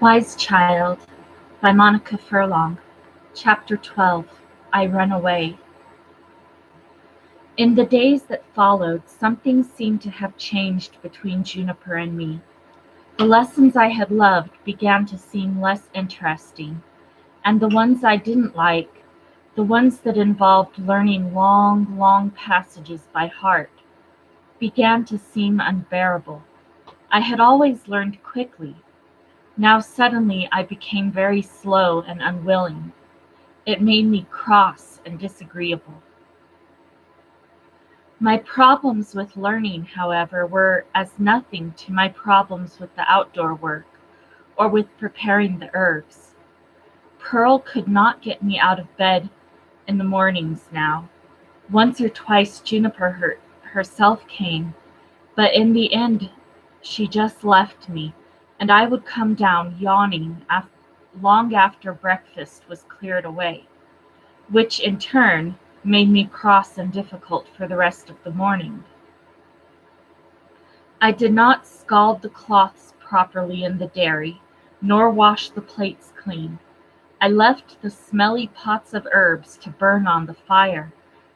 Wise Child by Monica Furlong. Chapter 12. I Run Away. In the days that followed, something seemed to have changed between Juniper and me. The lessons I had loved began to seem less interesting, and the ones I didn't like, the ones that involved learning long, long passages by heart, began to seem unbearable. I had always learned quickly. Now suddenly I became very slow and unwilling. It made me cross and disagreeable. My problems with learning, however, were as nothing to my problems with the outdoor work or with preparing the herbs. Pearl could not get me out of bed in the mornings now. Once or twice Juniper herself came, but in the end she just left me, and I would come down yawning long after breakfast was cleared away, which in turn made me cross and difficult for the rest of the morning. I did not scald the cloths properly in the dairy, nor wash the plates clean. I left the smelly pots of herbs to burn on the fire.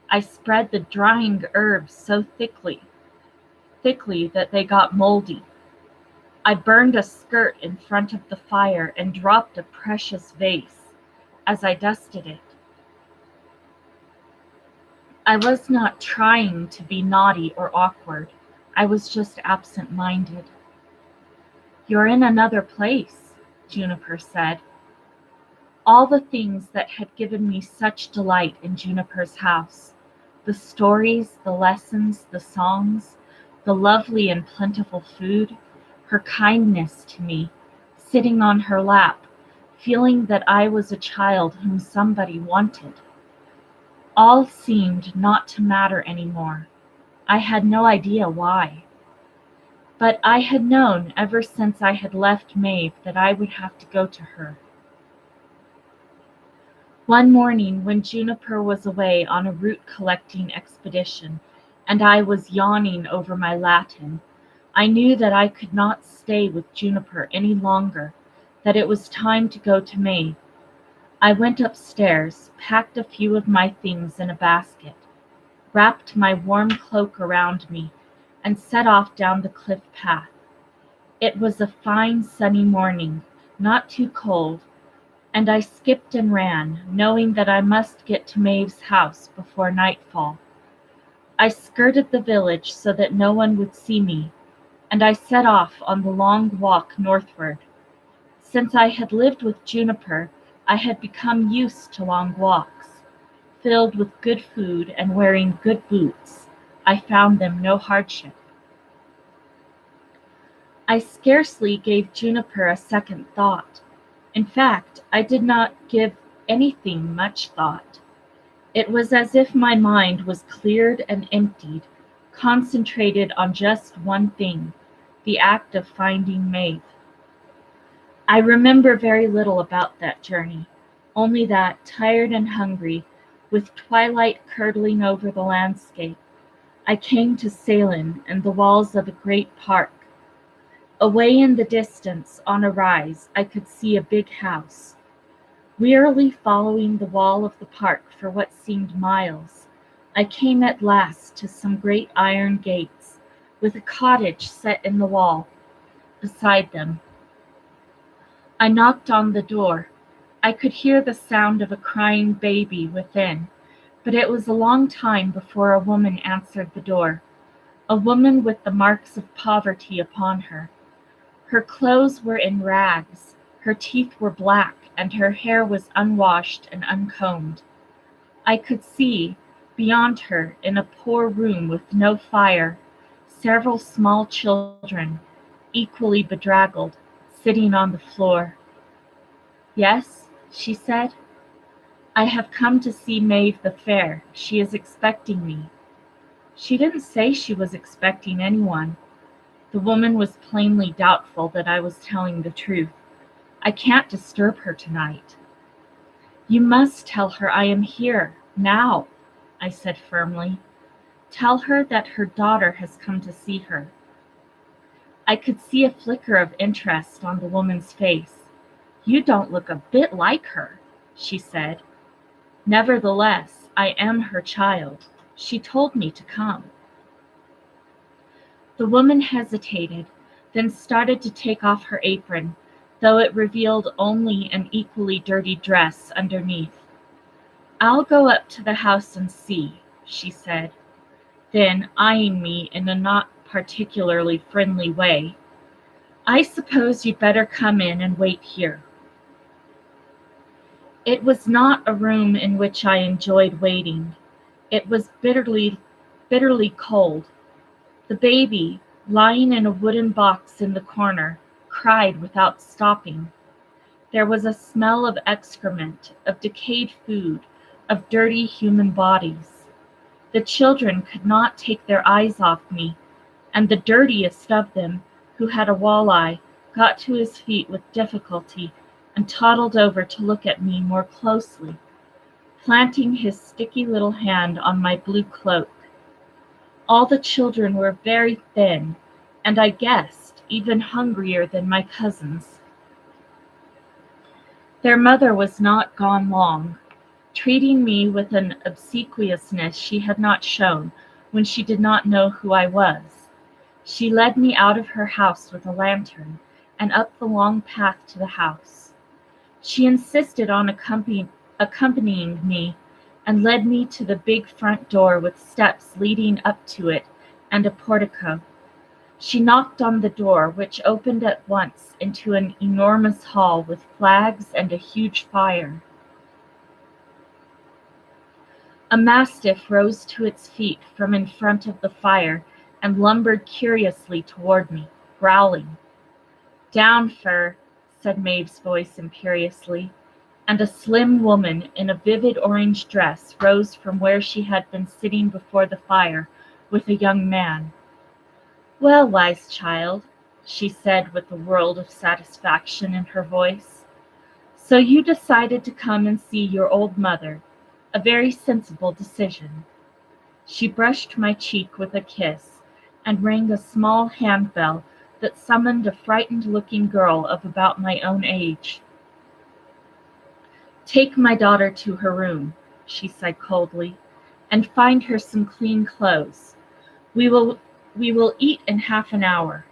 I spread the drying herbs so thickly that they got moldy. I burned a skirt in front of the fire and dropped a precious vase as I dusted it. I was not trying to be naughty or awkward. I was just absent-minded. "You're in another place," Juniper said. All the things that had given me such delight in Juniper's house, the stories, the lessons, the songs, the lovely and plentiful food, her kindness to me, sitting on her lap, feeling that I was a child whom somebody wanted. All seemed not to matter anymore. I had no idea why. But I had known ever since I had left Maeve that I would have to go to her. One morning when Juniper was away on a root-collecting expedition, and I was yawning over my Latin, I knew that I could not stay with Juniper any longer, that it was time to go to Maeve. I went upstairs, packed a few of my things in a basket, wrapped my warm cloak around me, and set off down the cliff path. It was a fine sunny morning, not too cold, and I skipped and ran, knowing that I must get to Maeve's house before nightfall. I skirted the village so that no one would see me, and I set off on the long walk northward. Since I had lived with Juniper, I had become used to long walks. Filled with good food and wearing good boots, I found them no hardship. I scarcely gave Juniper a second thought. In fact, I did not give anything much thought. It was as if my mind was cleared and emptied, concentrated on just one thing, the act of finding Maeve. I remember very little about that journey, only that, tired and hungry, with twilight curdling over the landscape, I came to Salem and the walls of a great park. Away in the distance, on a rise, I could see a big house. Wearily following the wall of the park for what seemed miles, I came at last to some great iron gates, with a cottage set in the wall beside them. I knocked on the door. I could hear the sound of a crying baby within, but it was a long time before a woman answered the door, a woman with the marks of poverty upon her. Her clothes were in rags, her teeth were black, and her hair was unwashed and uncombed. I could see, beyond her, in a poor room with no fire, several small children, equally bedraggled, sitting on the floor. "Yes," she said. "I have come to see Maeve the Fair. She is expecting me." She didn't say she was expecting anyone. The woman was plainly doubtful that I was telling the truth. "I can't disturb her tonight." "You must tell her I am here, now," I said firmly. "Tell her that her daughter has come to see her." I could see a flicker of interest on the woman's face. You don't look a bit like her, she said. Nevertheless, I am her child. She told me to come. The woman hesitated, then started to take off her apron, though it revealed only an equally dirty dress underneath. I'll go up to the house and see, she said, then eyeing me in a not particularly friendly way. I suppose you'd better come in and wait here. It was not a room in which I enjoyed waiting. It was bitterly cold. The baby, lying in a wooden box in the corner, cried without stopping. There was a smell of excrement, of decayed food, of dirty human bodies. The children could not take their eyes off me, and the dirtiest of them, who had a walleye, got to his feet with difficulty and toddled over to look at me more closely, planting his sticky little hand on my blue cloak. All the children were very thin, and I guessed even hungrier than my cousins. Their mother was not gone long, treating me with an obsequiousness she had not shown when she did not know who I was. She led me out of her house with a lantern and up the long path to the house. She insisted on accompanying me and led me to the big front door with steps leading up to it and a portico. She knocked on the door, which opened at once into an enormous hall with flags and a huge fire. A mastiff rose to its feet from in front of the fire and lumbered curiously toward me, growling. Down, Fur, said Maeve's voice imperiously, and a slim woman in a vivid orange dress rose from where she had been sitting before the fire with a young man. Well, wise child, she said with a world of satisfaction in her voice, so you decided to come and see your old mother. A very sensible decision. She brushed my cheek with a kiss and rang a small handbell that summoned a frightened-looking girl of about my own age. Take my daughter to her room, she said coldly, and find her some clean clothes. We will eat in half an hour.